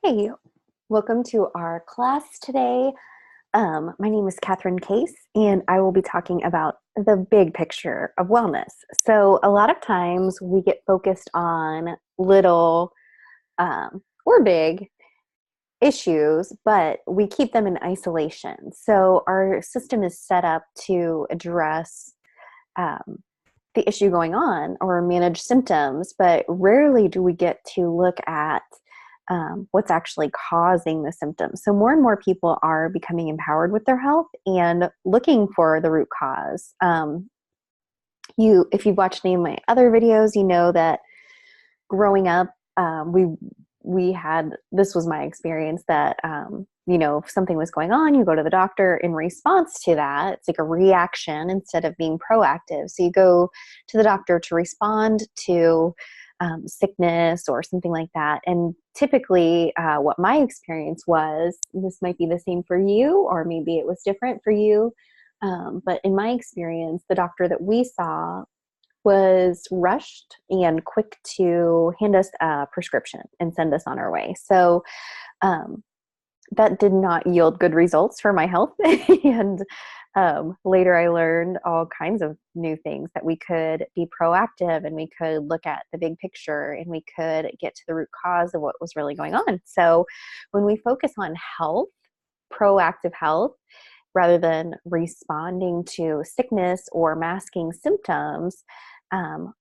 Hi, welcome to our class today. My name is Catherine Case, and I will be talking about the big picture of wellness. So, a lot of times we get focused on little or big issues, but we keep them in isolation. So, our system is set up to address um, the issue going on or manage symptoms, but rarely do we get to look at what's actually causing the symptoms. So more and more people are becoming empowered with their health and looking for the root cause. If you've watched any of my other videos, you know that growing up, we had, this was my experience, that if something was going on, you go to the doctor in response to that. It's like a reaction instead of being proactive. So you go to the doctor to respond to sickness or something like that. And typically, what my experience was, this might be the same for you, or maybe it was different for you. But in my experience, the doctor that we saw was rushed and quick to hand us a prescription and send us on our way. So um, that did not yield good results for my health. And later I learned all kinds of new things, that we could be proactive and we could look at the big picture and we could get to the root cause of what was really going on. So when we focus on health, proactive health, rather than responding to sickness or masking symptoms, um,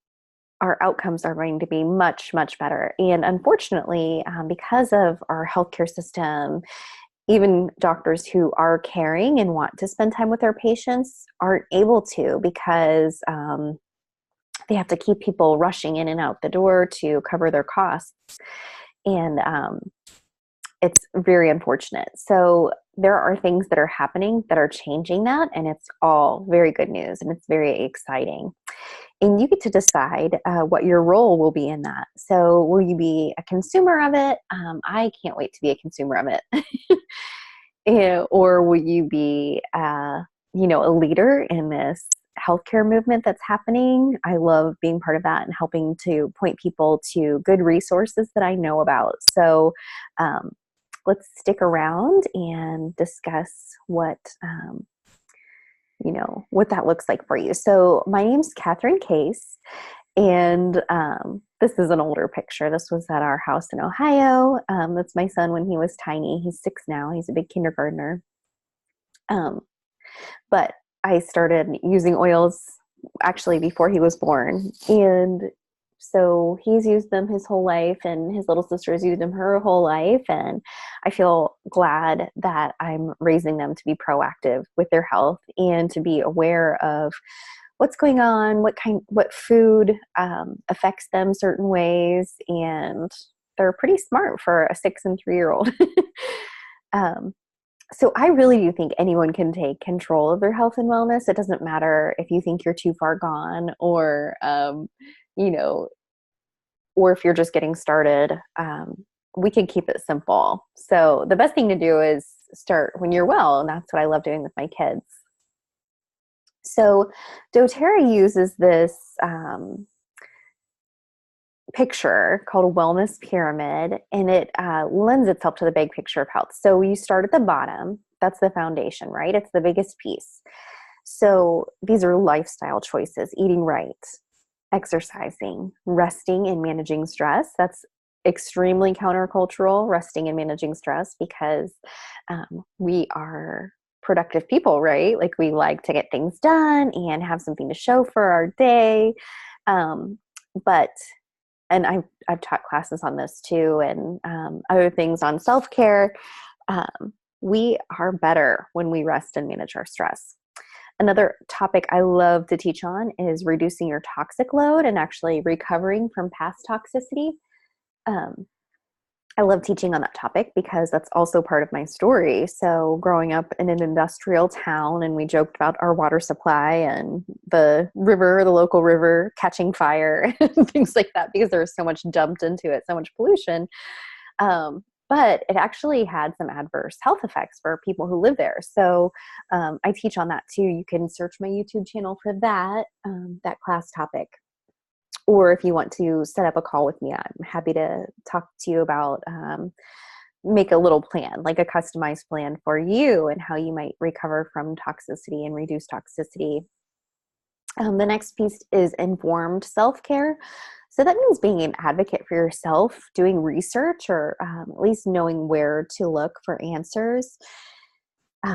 our outcomes are going to be much, much better. And unfortunately, because of our healthcare system, even doctors who are caring and want to spend time with their patients aren't able to, because they have to keep people rushing in and out the door to cover their costs. And it's very unfortunate. So there are things that are happening that are changing that, and it's all very good news and it's very exciting. And you get to decide what your role will be in that. So will you be a consumer of it? I can't wait to be a consumer of it. Or will you be, a leader in this healthcare movement that's happening? I love being part of that and helping to point people to good resources that I know about. So let's stick around and discuss what that looks like for you. So my name's Catherine Case, and this is an older picture. This was at our house in Ohio. That's my son when he was tiny. He's 6 now. He's a big kindergartner. But I started using oils actually before he was born. And so he's used them his whole life, and his little sister has used them her whole life. And I feel glad that I'm raising them to be proactive with their health and to be aware of what's going on, what food affects them certain ways. And they're pretty smart for a 6 and 3-year-old. So I really do think anyone can take control of their health and wellness. It doesn't matter if you think you're too far gone, or you know, or if you're just getting started. We can keep it simple. So the best thing to do is start when you're well, and that's what I love doing with my kids. So doTERRA uses this picture called a wellness pyramid, and it lends itself to the big picture of health. So you start at the bottom. That's the foundation, right? It's the biggest piece. So these are lifestyle choices: eating right, exercising, resting, and managing stress. That's extremely countercultural, resting and managing stress, because we are productive people, right? Like, we like to get things done and have something to show for our day. But and I've taught classes on this too, and other things on self-care. We are better when we rest and manage our stress. Another topic I love to teach on is reducing your toxic load and actually recovering from past toxicity. I love teaching on that topic because that's also part of my story. So growing up in an industrial town, and we joked about our water supply and the river, the local river, catching fire and things like that, because there was so much dumped into it, so much pollution. But it actually had some adverse health effects for people who live there. So I teach on that too. You can search my YouTube channel for that class topic. Or if you want to set up a call with me, I'm happy to talk to you about make a little plan, like a customized plan for you and how you might recover from toxicity and reduce toxicity. The next piece is informed self-care. So that means being an advocate for yourself, doing research, or at least knowing where to look for answers.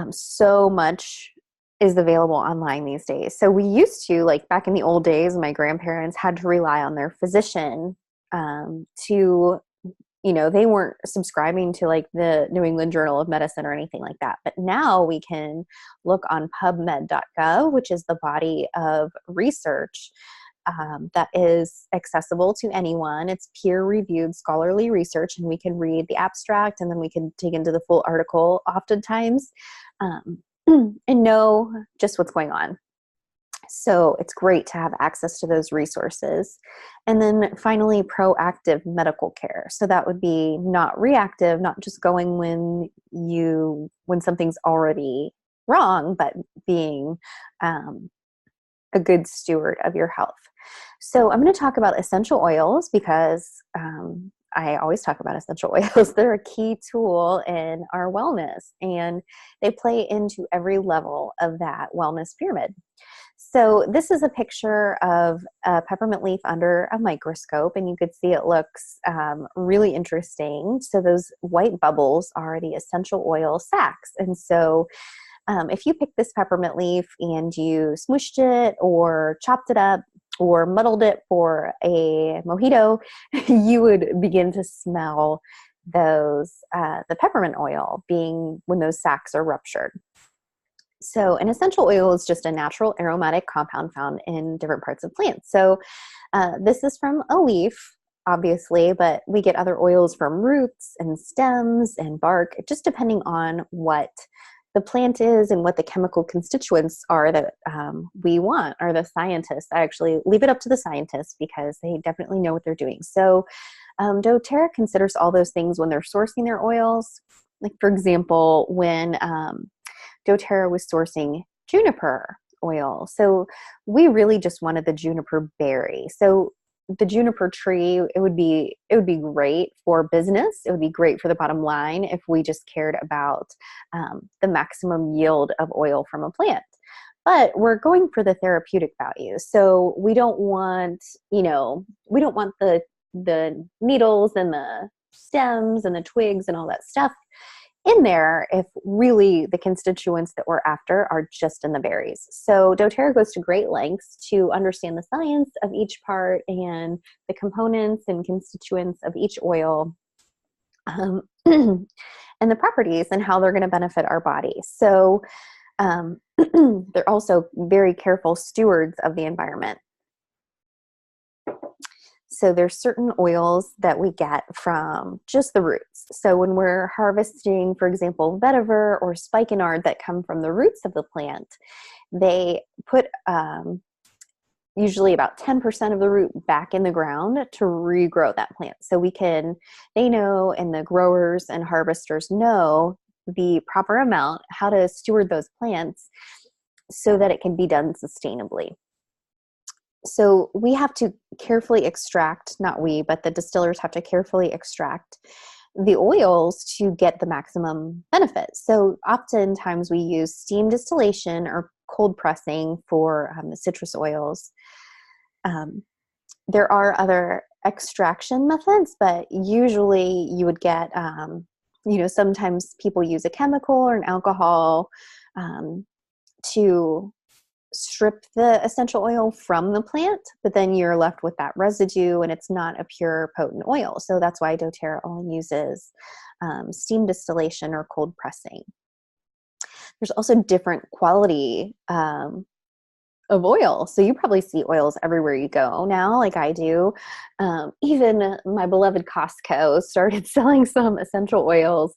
So much is available online these days. So we used to, like back in the old days, my grandparents had to rely on their physician to, they weren't subscribing to like the New England Journal of Medicine or anything like that. But now we can look on PubMed.gov, which is the body of research that is accessible to anyone. It's peer-reviewed scholarly research, and we can read the abstract, and then we can dig into the full article oftentimes, and know just what's going on. So it's great to have access to those resources. And then finally, proactive medical care. So that would be not reactive, not just going when something's already wrong, but being a good steward of your health. So I'm going to talk about essential oils because I always talk about essential oils. They're a key tool in our wellness, and they play into every level of that wellness pyramid. So this is a picture of a peppermint leaf under a microscope, and you could see it looks really interesting. So those white bubbles are the essential oil sacs. And so if you picked this peppermint leaf and you smooshed it or chopped it up or muddled it for a mojito, you would begin to smell the peppermint oil being when those sacs are ruptured. So an essential oil is just a natural aromatic compound found in different parts of plants. So this is from a leaf, obviously, but we get other oils from roots and stems and bark, just depending on what the plant is and what the chemical constituents are that we want, or the scientists. I actually leave it up to the scientists because they definitely know what they're doing. So doTERRA considers all those things when they're sourcing their oils. Like, for example, when doTERRA was sourcing juniper oil. So we really just wanted the juniper berry. So the juniper tree, it would be great for business. It would be great for the bottom line if we just cared about the maximum yield of oil from a plant. But we're going for the therapeutic value. So we don't want, the needles and the stems and the twigs and all that stuff in there if really the constituents that we're after are just in the berries. So doTERRA goes to great lengths to understand the science of each part and the components and constituents of each oil, and the properties and how they're going to benefit our body. So they're also very careful stewards of the environment. So there's certain oils that we get from just the roots. So when we're harvesting, for example, vetiver or spikenard that come from the roots of the plant, they put usually about 10% of the root back in the ground to regrow that plant. So they know, and the growers and harvesters know the proper amount, how to steward those plants so that it can be done sustainably. So we have to carefully extract, not we, but the distillers have to carefully extract the oils to get the maximum benefit. So oftentimes we use steam distillation or cold pressing for the citrus oils. There are other extraction methods, but usually you would get, sometimes people use a chemical or an alcohol to strip the essential oil from the plant, but then you're left with that residue and it's not a pure potent oil. So that's why doTERRA only uses steam distillation or cold pressing. There's also different quality of oil. So you probably see oils everywhere you go now, like I do. Even my beloved Costco started selling some essential oils,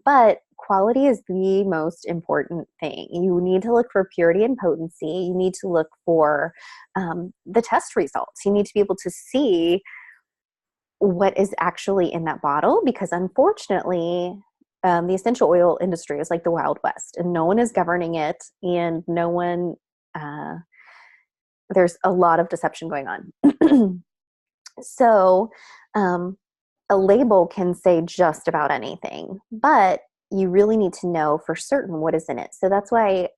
but quality is the most important thing. You need to look for purity and potency. You need to look for the test results. You need to be able to see what is actually in that bottle, because unfortunately, the essential oil industry is like the Wild West, and no one is governing it, and there's a lot of deception going on. So a label can say just about anything, but you really need to know for certain what is in it. So that's why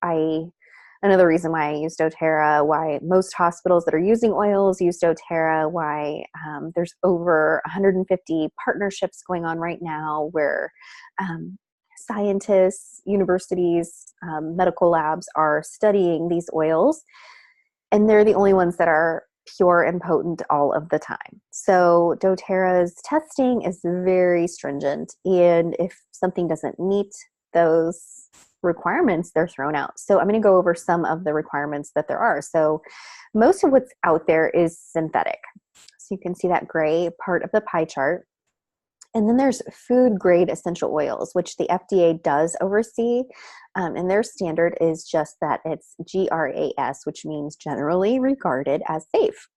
another reason why I use doTERRA, why most hospitals that are using oils use doTERRA, why there's over 150 partnerships going on right now where scientists, universities, medical labs are studying these oils, and they're the only ones that are pure and potent all of the time. So doTERRA's testing is very stringent, and if something doesn't meet those requirements, they're thrown out. So I'm going to go over some of the requirements that there are. So most of what's out there is synthetic. So you can see that gray part of the pie chart. And then there's food grade essential oils, which the FDA does oversee. And their standard is just that it's GRAS, which means generally regarded as safe.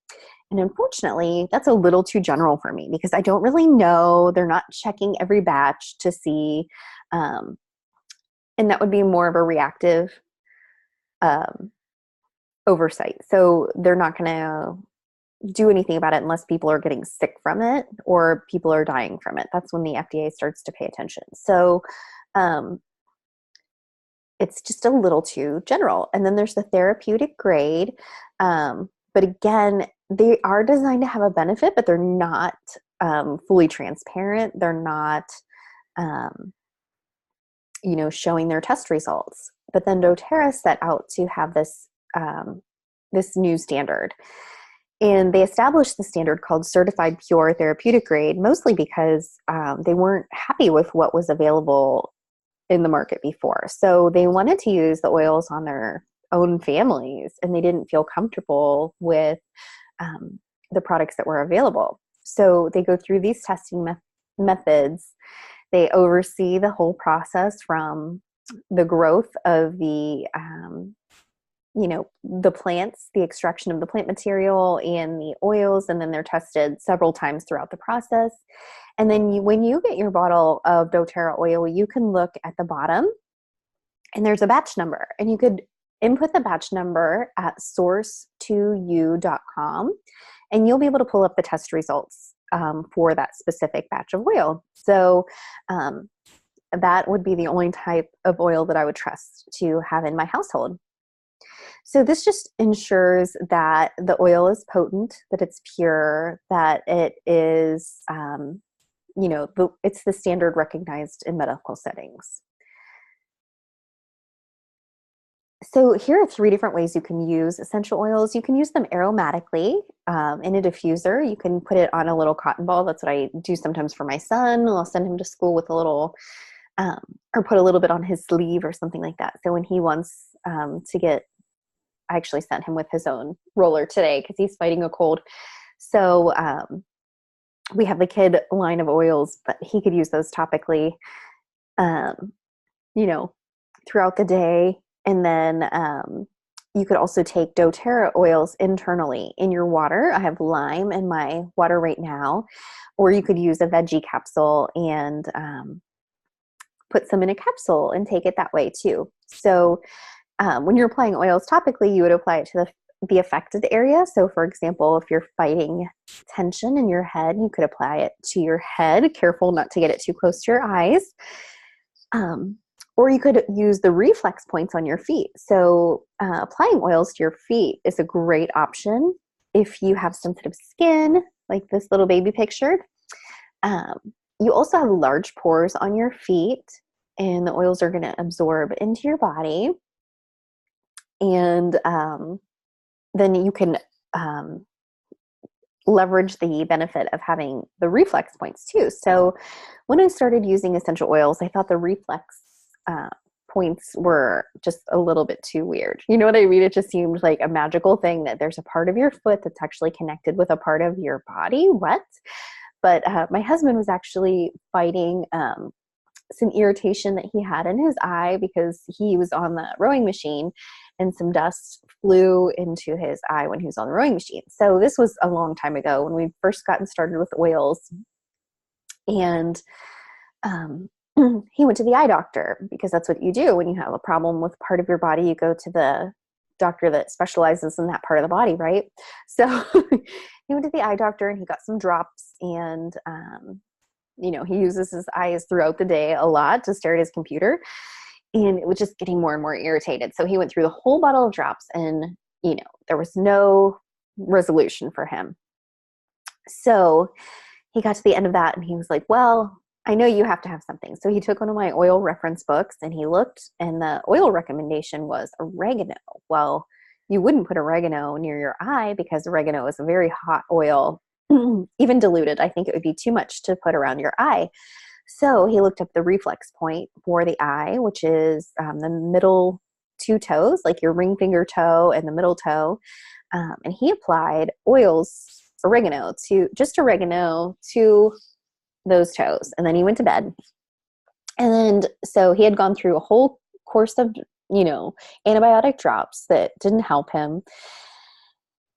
And unfortunately, that's a little too general for me because I don't really know. They're not checking every batch to see. And that would be more of a reactive oversight. So they're not going to do anything about it unless people are getting sick from it or people are dying from it. That's when the FDA starts to pay attention. So it's just a little too general. And then there's the therapeutic grade. But again, they are designed to have a benefit, but they're not fully transparent. They're not, showing their test results. But then doTERRA set out to have this new standard. And they established the standard called Certified Pure Therapeutic Grade, mostly because they weren't happy with what was available in the market before. So they wanted to use the oils on their own families, and they didn't feel comfortable with the products that were available. So they go through these testing methods. They oversee the whole process from the growth of the plants, the extraction of the plant material and the oils, and then they're tested several times throughout the process. And then when you get your bottle of doTERRA oil, you can look at the bottom and there's a batch number, and you could input the batch number at source2u.com and you'll be able to pull up the test results for that specific batch of oil. So that would be the only type of oil that I would trust to have in my household. So this just ensures that the oil is potent, that it's pure, that it is, it's the standard recognized in medical settings. So here are 3 different ways you can use essential oils. You can use them aromatically in a diffuser. You can put it on a little cotton ball. That's what I do sometimes for my son. I'll send him to school with a little, or put a little bit on his sleeve or something like that. So when he wants to get, I actually sent him with his own roller today because he's fighting a cold. So we have the kid line of oils, but he could use those topically, throughout the day. And then you could also take doTERRA oils internally in your water. I have lime in my water right now, or you could use a veggie capsule and put some in a capsule and take it that way too. So when you're applying oils topically, you would apply it to the affected area. So for example, if you're fighting tension in your head, you could apply it to your head. Careful not to get it too close to your eyes. Or you could use the reflex points on your feet. So applying oils to your feet is a great option if you have sensitive skin, like this little baby pictured. You also have large pores on your feet, and the oils are going to absorb into your body. And then you can leverage the benefit of having the reflex points too. So when I started using essential oils, I thought the reflex points were just a little bit too weird. You know what I mean? It just seemed like a magical thing that there's a part of your foot that's actually connected with a part of your body. What? But my husband was actually fighting some irritation that he had in his eye because he was on the rowing machine and some dust flew into his eye when he was on the rowing machine. So this was a long time ago when we first gotten started with oils. And he went to the eye doctor because that's what you do when you have a problem with part of your body. You go to the doctor that specializes in that part of the body, right? So he went to the eye doctor and he got some drops, and he uses his eyes throughout the day a lot to stare at his computer, and it was just getting more and more irritated. So he went through the whole bottle of drops, and there was no resolution for him. So he got to the end of that and he was like, well, I know you have to have something. So he took one of my oil reference books and he looked, and the oil recommendation was oregano. Well, you wouldn't put oregano near your eye because oregano is a very hot oil. Even diluted, I think it would be too much to put around your eye. So he looked up the reflex point for the eye, which is the middle two toes, like your ring finger toe and the middle toe. And he applied oregano to those toes. And then he went to bed. And so he had gone through a whole course of, antibiotic drops that didn't help him.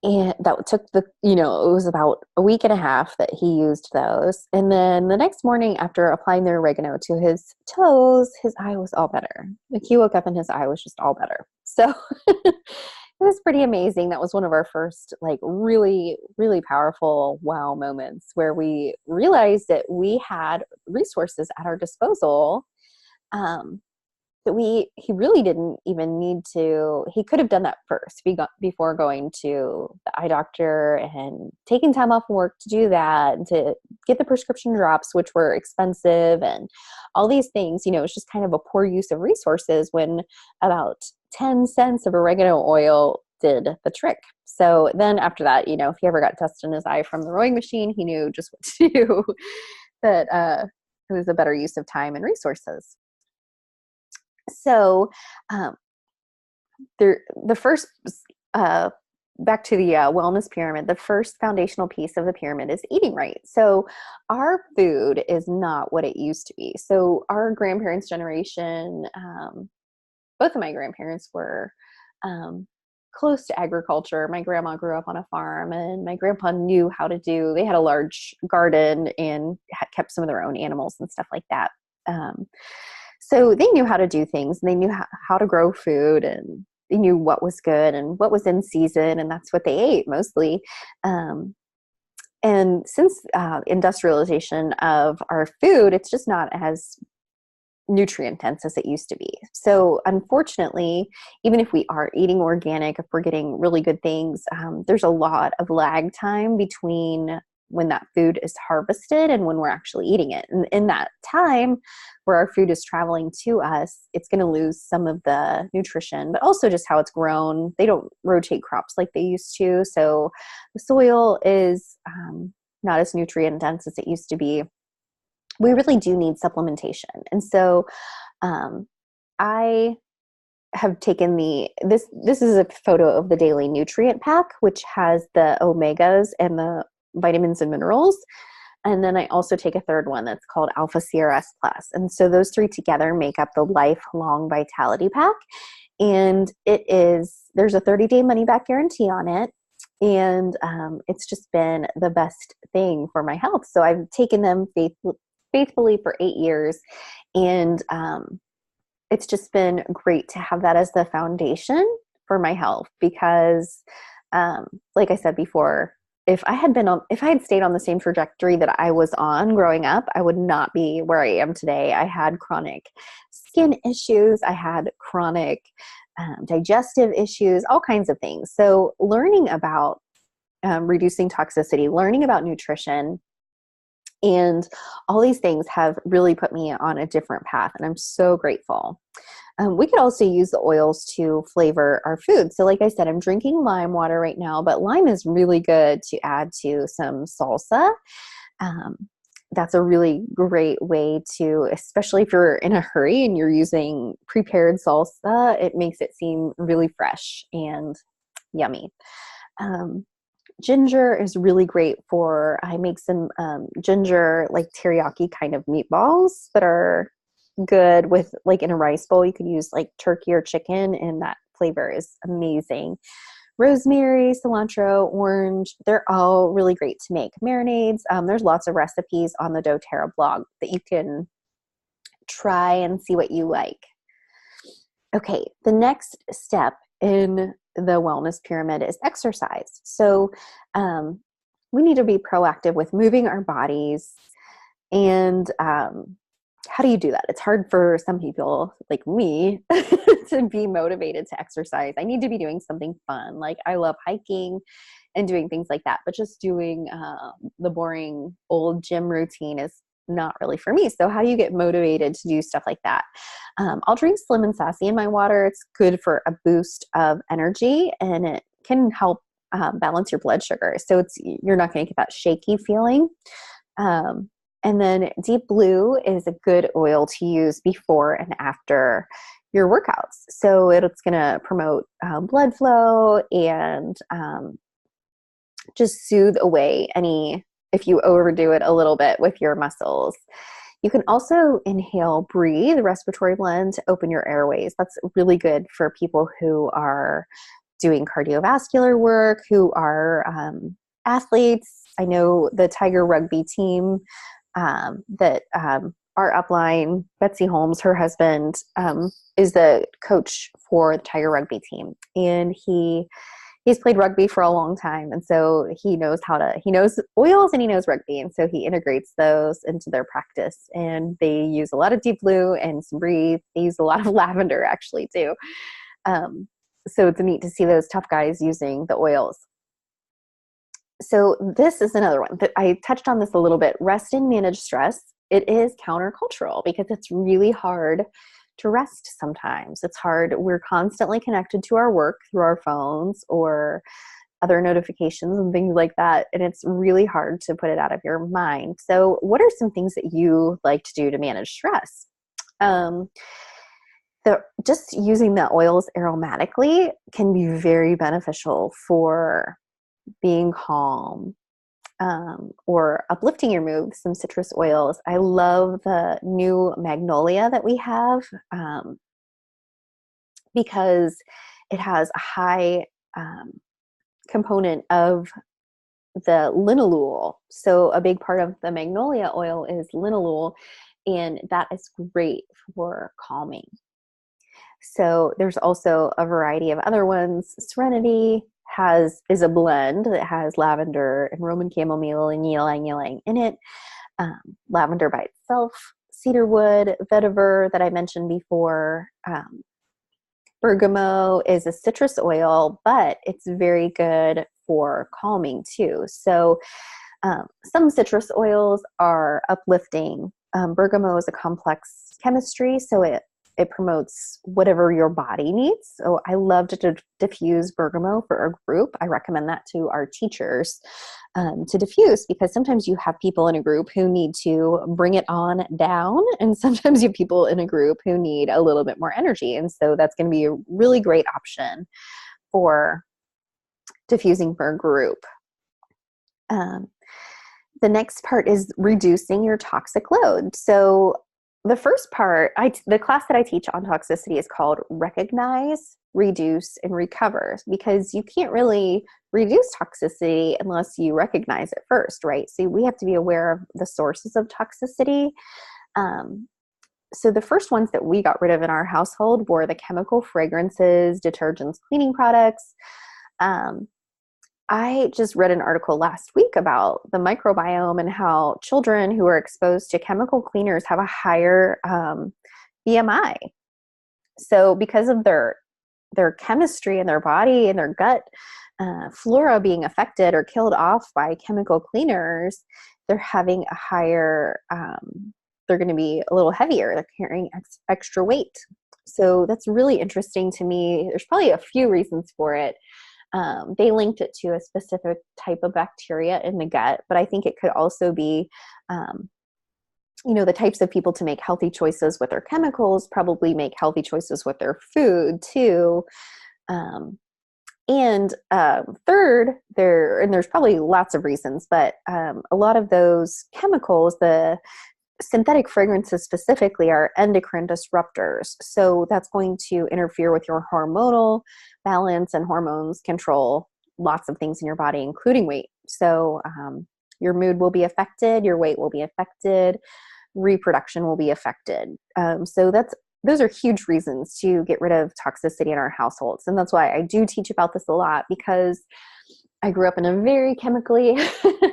And that took it was about a week and a half that he used those. And then the next morning, after applying the oregano to his toes, his eye was all better. Like, he woke up and his eye was just all better. So it was pretty amazing. That was one of our first, really, really powerful wow moments, where we realized that we had resources at our disposal, that he really didn't even need to. He could have done that first before going to the eye doctor and taking time off work to do that, and to get the prescription drops, which were expensive, and all these things. It's just kind of a poor use of resources, when about 10 cents of oregano oil did the trick. So then after that, if he ever got dust in his eye from the rowing machine, he knew just what to do. That it was a better use of time and resources. So the first, back to the wellness pyramid, the first foundational piece of the pyramid is eating right. So our food is not what it used to be. So our grandparents' generation, both of my grandparents were close to agriculture. My grandma grew up on a farm, and my grandpa they had a large garden and kept some of their own animals and stuff like that. So they knew how to do things, and they knew how to grow food, and they knew what was good and what was in season, and that's what they ate mostly. And since industrialization of our food, it's just not as nutrient dense as it used to be. So unfortunately, even if we are eating organic, if we're getting really good things, there's a lot of lag time between when that food is harvested and when we're actually eating it. And in that time where our food is traveling to us, it's going to lose some of the nutrition, but also just how it's grown. They don't rotate crops like they used to. So the soil is not as nutrient dense as it used to be. We really do need supplementation. And so I have taken this is a photo of the daily nutrient pack, which has the omegas and the vitamins and minerals. And then I also take a third one that's called Alpha CRS Plus. And so those three together make up the Lifelong Vitality Pack. And there's a 30-day money-back guarantee on it. And it's just been the best thing for my health. So I've taken them faithfully for 8 years. And it's just been great to have that as the foundation for my health, because like I said before, if I had stayed on the same trajectory that I was on growing up, I would not be where I am today. I had chronic skin issues. I had chronic digestive issues, all kinds of things. So learning about reducing toxicity, learning about nutrition, and all these things have really put me on a different path, and I'm so grateful. We could also use the oils to flavor our food. So like I said, I'm drinking lime water right now, but lime is really good to add to some salsa. That's a really great way to, especially if you're in a hurry and you're using prepared salsa, it makes it seem really fresh and yummy. Ginger is really great I make some ginger, like teriyaki kind of meatballs that are good with, like, in a rice bowl. You could use like turkey or chicken, and that flavor is amazing. Rosemary, cilantro, orange, they're all really great to make marinades. There's lots of recipes on the doTERRA blog that you can try and see what you like. Okay, the next step in the wellness pyramid is exercise. So we need to be proactive with moving our bodies. And how do you do that? It's hard for some people like me to be motivated to exercise. I need to be doing something fun. Like I love hiking and doing things like that, but just doing the boring old gym routine is not really for me. So how do you get motivated to do stuff like that? I'll drink Slim and Sassy in my water. It's good for a boost of energy, and it can help balance your blood sugar. So you're not going to get that shaky feeling. And then Deep Blue is a good oil to use before and after your workouts. So it's going to promote blood flow and just soothe away if you overdo it a little bit with your muscles. You can also inhale Breathe, respiratory blend, to open your airways. That's really good for people who are doing cardiovascular work, who are athletes. I know the Tiger rugby team that our upline, Betsy Holmes, her husband, is the coach for the Tiger rugby team. And he's played rugby for a long time. And so he knows oils and he knows rugby. And so he integrates those into their practice. And they use a lot of Deep Blue and some Breathe. They use a lot of lavender actually too. So it's neat to see those tough guys using the oils. So this is another one that I touched on this a little bit. Rest and manage stress. It is countercultural because it's really hard to rest sometimes. It's hard. We're constantly connected to our work through our phones or other notifications and things like that. And it's really hard to put it out of your mind. So what are some things that you like to do to manage stress? Just using the oils aromatically can be very beneficial for being calm, or uplifting your mood with some citrus oils. I love the new Magnolia that we have because it has a high component of the linalool. So a big part of the Magnolia oil is linalool, and that is great for calming. So there's also a variety of other ones. Serenity is a blend that has lavender and Roman chamomile and ylang ylang in it. Lavender by itself, cedarwood, vetiver that I mentioned before. Bergamot is a citrus oil, but it's very good for calming too. So some citrus oils are uplifting. Bergamot is a complex chemistry, so it promotes whatever your body needs. So I love to diffuse bergamot for a group. I recommend that to our teachers to diffuse, because sometimes you have people in a group who need to bring it on down, and sometimes you have people in a group who need a little bit more energy. And so that's going to be a really great option for diffusing for a group. The next part is reducing your toxic load. So the first part, the class that I teach on toxicity is called Recognize, Reduce, and Recover, because you can't really reduce toxicity unless you recognize it first, right? So we have to be aware of the sources of toxicity. So the first ones that we got rid of in our household were the chemical fragrances, detergents, cleaning products. I just read an article last week about the microbiome and how children who are exposed to chemical cleaners have a higher BMI. So because of their chemistry in their body and their gut flora being affected or killed off by chemical cleaners, they're having a higher, they're going to be a little heavier. They're carrying extra weight. So that's really interesting to me. There's probably a few reasons for it. They linked it to a specific type of bacteria in the gut, but I think it could also be, the types of people to make healthy choices with their chemicals probably make healthy choices with their food too. And third, there's probably lots of reasons, but a lot of those chemicals, the synthetic fragrances specifically, are endocrine disruptors. So that's going to interfere with your hormonal balance, and hormones control lots of things in your body, including weight. So your mood will be affected, your weight will be affected, reproduction will be affected. So those are huge reasons to get rid of toxicity in our households. And that's why I do teach about this a lot, because I grew up in a very chemically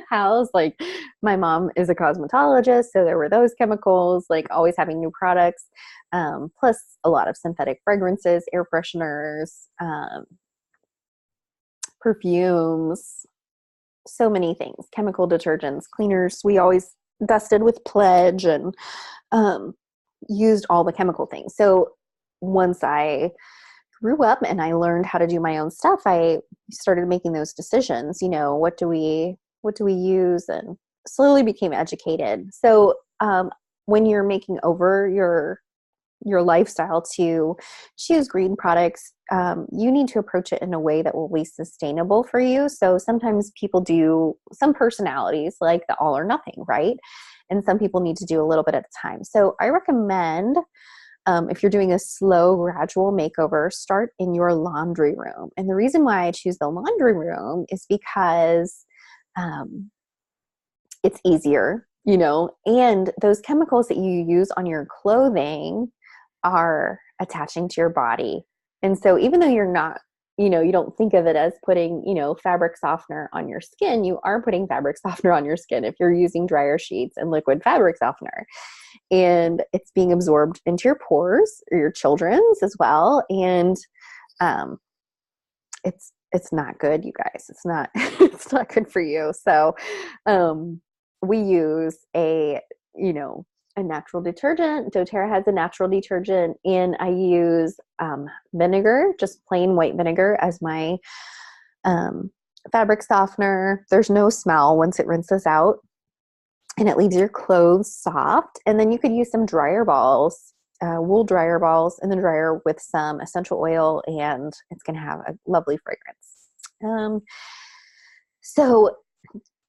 house. Like my mom is a cosmetologist, so there were those chemicals, like always having new products, plus a lot of synthetic fragrances, air fresheners, perfumes, so many things, chemical detergents, cleaners. We always dusted with Pledge and um, used all the chemical things. So once I grew up and I learned how to do my own stuff, I started making those decisions. What do we use, and slowly became educated. So when you're making over your lifestyle to choose green products, you need to approach it in a way that will be sustainable for you. So sometimes people do, some personalities like the all or nothing, right? And some people need to do a little bit at a time. So I recommend, if you're doing a slow, gradual makeover, start in your laundry room. And the reason why I choose the laundry room is because it's easier, and those chemicals that you use on your clothing are attaching to your body. And so even though you're not, you don't think of it as putting, fabric softener on your skin, you are putting fabric softener on your skin if you're using dryer sheets and liquid fabric softener. And it's being absorbed into your pores or your children's as well. And it's not good, you guys. It's not it's not good for you. So we use a natural detergent. doTERRA has a natural detergent, and I use vinegar, just plain white vinegar, as my fabric softener. There's no smell once it rinses out, and it leaves your clothes soft. And then you could use some dryer balls, wool dryer balls in the dryer with some essential oil, and it's going to have a lovely fragrance. So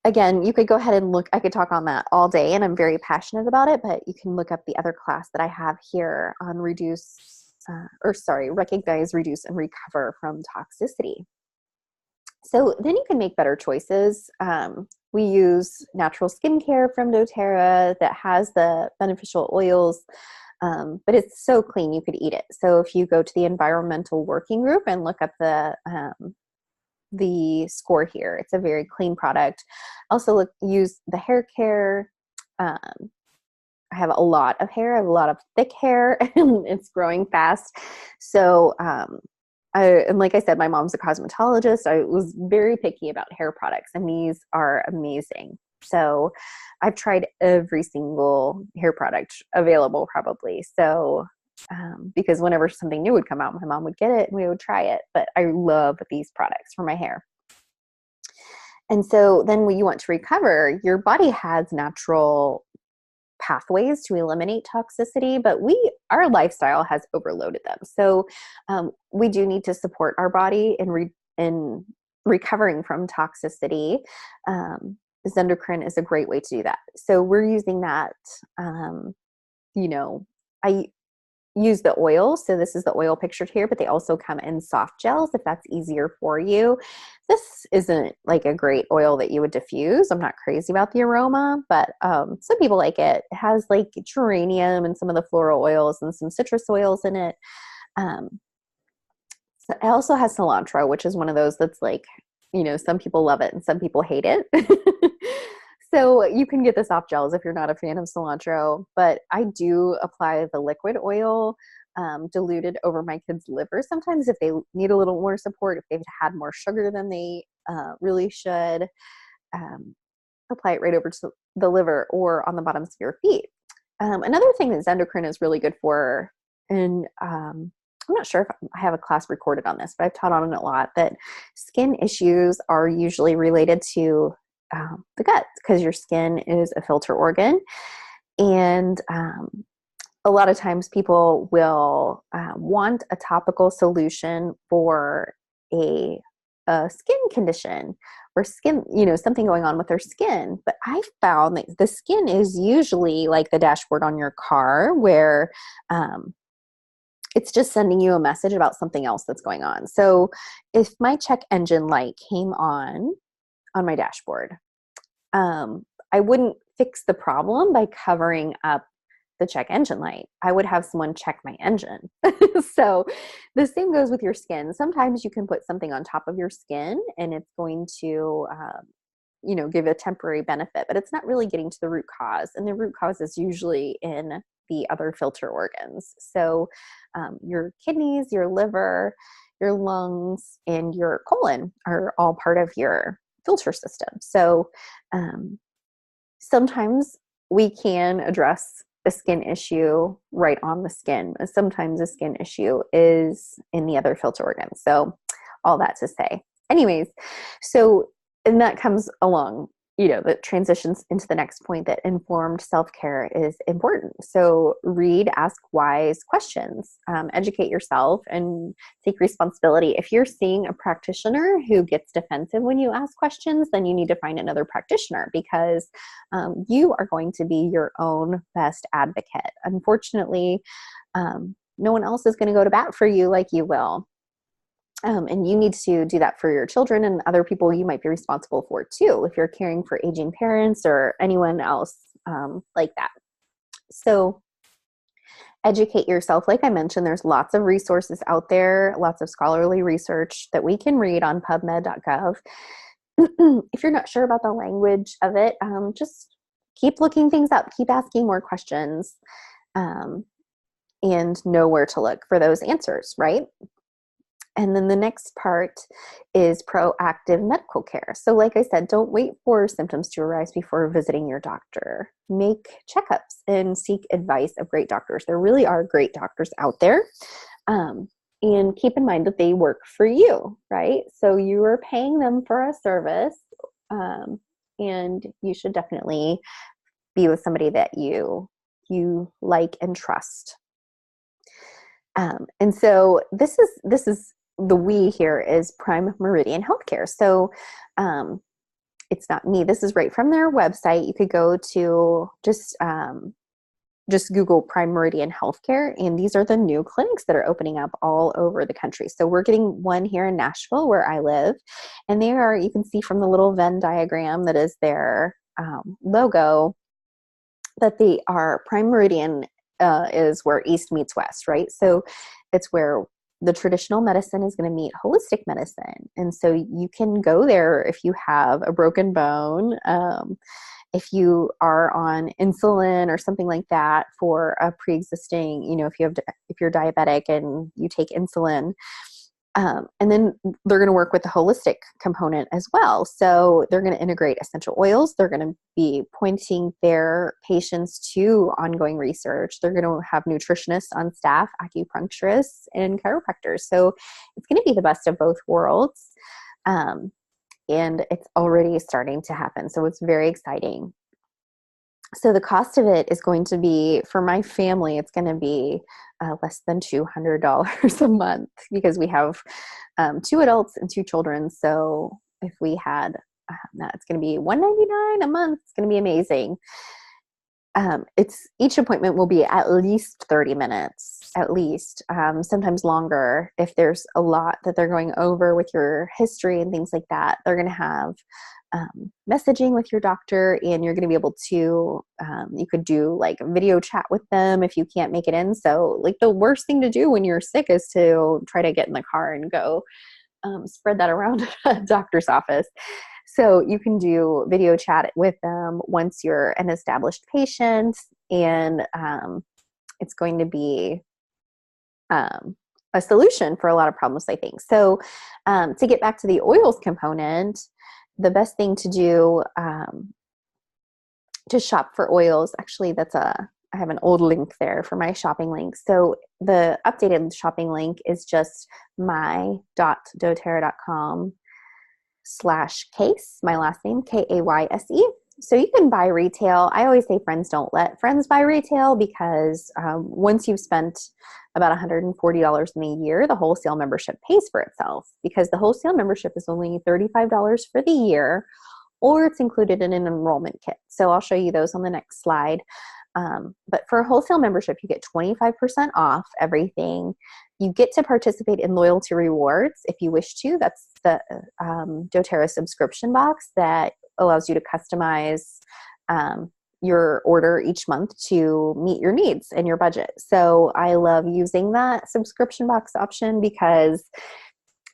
again, you could go ahead and look, I could talk on that all day, and I'm very passionate about it, but you can look up the other class that I have here on recognize, reduce, and recover from toxicity. So then you can make better choices. We use natural skincare from doTERRA that has the beneficial oils, but it's so clean you could eat it. So if you go to the environmental working group and look up the score here, it's a very clean product. Also use the hair care. I have a lot of hair. I have a lot of thick hair, and it's growing fast. So and like I said, my mom's a cosmetologist. I was very picky about hair products, and these are amazing. So I've tried every single hair product available probably. So because whenever something new would come out, my mom would get it and we would try it. But I love these products for my hair. And so then when you want to recover, your body has natural pathways to eliminate toxicity, but our lifestyle has overloaded them. So we do need to support our body in recovering from toxicity. Zendocrine is a great way to do that. So we're using that. I use the oil. So this is the oil pictured here, but they also come in soft gels if that's easier for you. This isn't like a great oil that you would diffuse. I'm not crazy about the aroma, but some people like it. It has like geranium and some of the floral oils and some citrus oils in it. So it also has cilantro, which is one of those that's like, some people love it and some people hate it. So you can get the soft gels if you're not a fan of cilantro, but I do apply the liquid oil diluted over my kids' liver sometimes if they need a little more support, if they've had more sugar than they really should. Apply it right over to the liver or on the bottoms of your feet. Another thing that Zendocrine is really good for, and I'm not sure if I have a class recorded on this, but I've taught on it a lot, that skin issues are usually related to the gut, because your skin is a filter organ. And a lot of times people will want a topical solution for a skin condition or skin, something going on with their skin. But I found that the skin is usually like the dashboard on your car, where it's just sending you a message about something else that's going on. So if my check engine light came on my dashboard, I wouldn't fix the problem by covering up the check engine light. I would have someone check my engine. So the same goes with your skin. Sometimes you can put something on top of your skin and it's going to, give a temporary benefit, but it's not really getting to the root cause. And the root cause is usually in the other filter organs. So your kidneys, your liver, your lungs, and your colon are all part of your filter system. So sometimes we can address a skin issue right on the skin. Sometimes a skin issue is in the other filter organs. So all that to say. Anyways, and that comes along, that transitions into the next point, that informed self-care is important. So read, ask wise questions, educate yourself, and take responsibility. If you're seeing a practitioner who gets defensive when you ask questions, then you need to find another practitioner, because you are going to be your own best advocate. Unfortunately, no one else is going to go to bat for you like you will. And you need to do that for your children and other people you might be responsible for too, if you're caring for aging parents or anyone else like that. So educate yourself. Like I mentioned, there's lots of resources out there, lots of scholarly research that we can read on pubmed.gov. If you're not sure about the language of it, just keep looking things up, keep asking more questions, and know where to look for those answers, right? And then the next part is proactive medical care. So like I said, don't wait for symptoms to arise before visiting your doctor. Make checkups and seek advice of great doctors. There really are great doctors out there. And keep in mind that they work for you, right? So you are paying them for a service, and you should definitely be with somebody that you like and trust. And so this is the we here is Prime Meridian Healthcare. So it's not me. This is right from their website. You could go to just Google Prime Meridian Healthcare, and these are the new clinics that are opening up all over the country. So we're getting one here in Nashville where I live, and they are, you can see from the little Venn diagram that is their logo, that they are Prime Meridian is where East meets West, right? So it's where the traditional medicine is going to meet holistic medicine. And so you can go there if you have a broken bone, if you are on insulin or something like that for a pre-existing, if you're diabetic and you take insulin. And then they're going to work with the holistic component as well. So they're going to integrate essential oils. They're going to be pointing their patients to ongoing research. They're going to have nutritionists on staff, acupuncturists, and chiropractors. So it's going to be the best of both worlds. And it's already starting to happen. So it's very exciting. So the cost of it is going to be, for my family, it's going to be less than $200 a month, because we have 2 adults and 2 children. So if we had that, it's going to be $199 a month. It's going to be amazing. Each appointment will be at least 30 minutes, at least, sometimes longer. If there's a lot that they're going over with your history and things like that, they're going to have messaging with your doctor, and you're going to be able to, you could do like a video chat with them if you can't make it in. So like the worst thing to do when you're sick is to try to get in the car and go spread that around a doctor's office. So you can do video chat with them once you're an established patient, and it's going to be a solution for a lot of problems, I think. So to get back to the oils component, the best thing to do to shop for oils, actually I have an old link there for my shopping link. So the updated shopping link is just my.doterra.com/case, my last name, Kayse. So you can buy retail. I always say friends don't let friends buy retail, because once you've spent about $140 in a year, the wholesale membership pays for itself, because the wholesale membership is only $35 for the year, or it's included in an enrollment kit. So I'll show you those on the next slide. But for a wholesale membership, you get 25% off everything. You get to participate in loyalty rewards if you wish to. That's the doTERRA subscription box that allows you to customize your order each month to meet your needs and your budget. So I love using that subscription box option because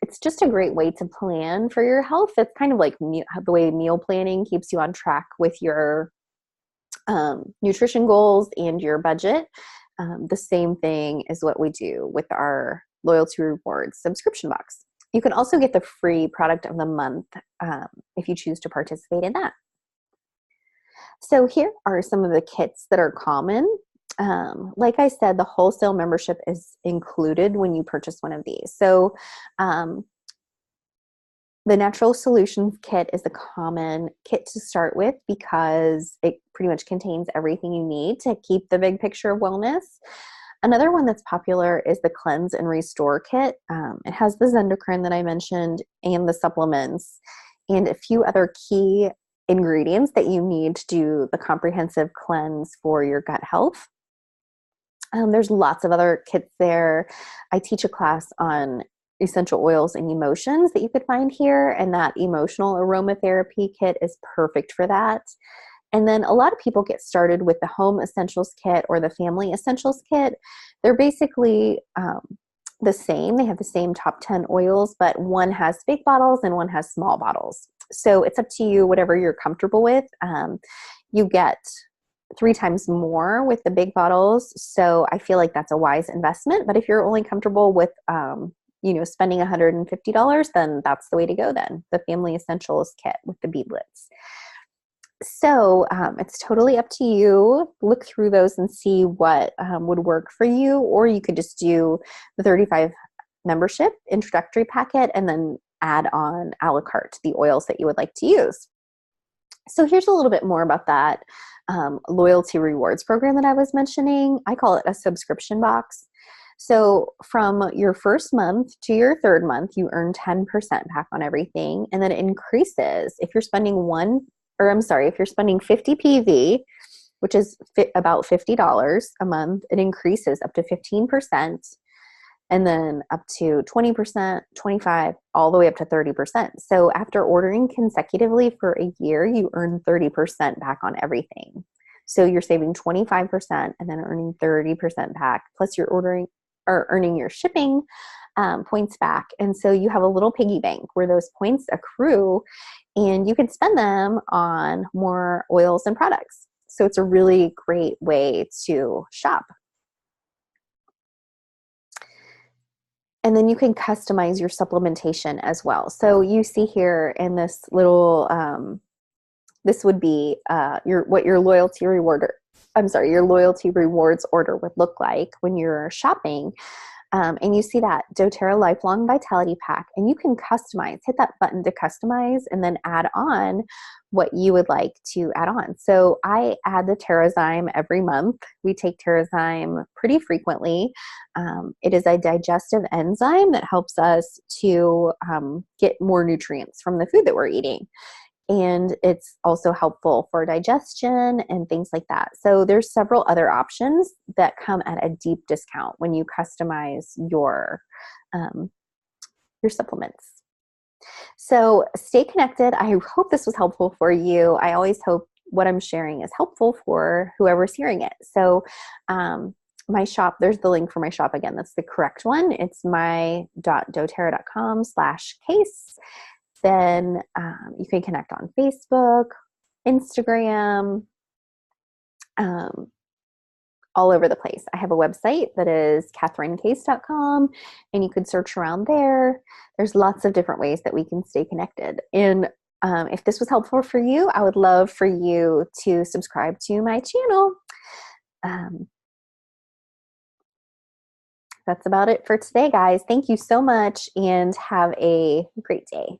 it's just a great way to plan for your health. It's kind of like the way meal planning keeps you on track with your nutrition goals and your budget. The same thing is what we do with our loyalty rewards subscription box. You can also get the free product of the month if you choose to participate in that. So here are some of the kits that are common. Like I said, the wholesale membership is included when you purchase one of these. So the Natural Solutions Kit is a common kit to start with because it pretty much contains everything you need to keep the big picture of wellness. Another one that's popular is the Cleanse and Restore Kit. It has the Zendocrine that I mentioned and the supplements and a few other key ingredients that you need to do the comprehensive cleanse for your gut health. There's lots of other kits there. I teach a class on essential oils and emotions that you could find here, and that emotional aromatherapy kit is perfect for that. And then a lot of people get started with the Home Essentials Kit or the Family Essentials Kit. They're basically the same. They have the same top 10 oils, but one has big bottles and one has small bottles. So it's up to you, whatever you're comfortable with. You get 3 times more with the big bottles. So I feel like that's a wise investment. But if you're only comfortable with spending $150, then that's the way to go then. The Family Essentials Kit with the beadlets. So it's totally up to you. Look through those and see what would work for you, or you could just do the 35 membership introductory packet and then add on a la carte the oils that you would like to use. So here's a little bit more about that loyalty rewards program that I was mentioning. I call it a subscription box. So from your first month to your third month, you earn 10% back on everything, and then it increases if you're spending if you're spending 50 PV, which is about $50 a month, it increases up to 15%, and then up to 20%, 25%, all the way up to 30%. So after ordering consecutively for a year, you earn 30% back on everything. So you're saving 25% and then earning 30% back, plus you're earning your shipping points back. And so you have a little piggy bank where those points accrue, and you can spend them on more oils and products. So it's a really great way to shop. And then you can customize your supplementation as well. So you see here in this little, this would be your loyalty rewards order would look like when you're shopping. And you see that doTERRA Lifelong Vitality Pack, and you can customize, hit that button to customize, and then add on what you would like to add on. So I add the Terrazyme every month. We take Terrazyme pretty frequently. It is a digestive enzyme that helps us to get more nutrients from the food that we're eating. And it's also helpful for digestion and things like that. So there's several other options that come at a deep discount when you customize your supplements. So stay connected. I hope this was helpful for you. I always hope what I'm sharing is helpful for whoever's hearing it. So my shop, there's the link for my shop again. That's the correct one. It's my.doterra.com/case. Then you can connect on Facebook, Instagram, all over the place. I have a website that is catherinecase.com, and you can search around there. There's lots of different ways that we can stay connected. And if this was helpful for you, I would love for you to subscribe to my channel. That's about it for today, guys. Thank you so much, and have a great day.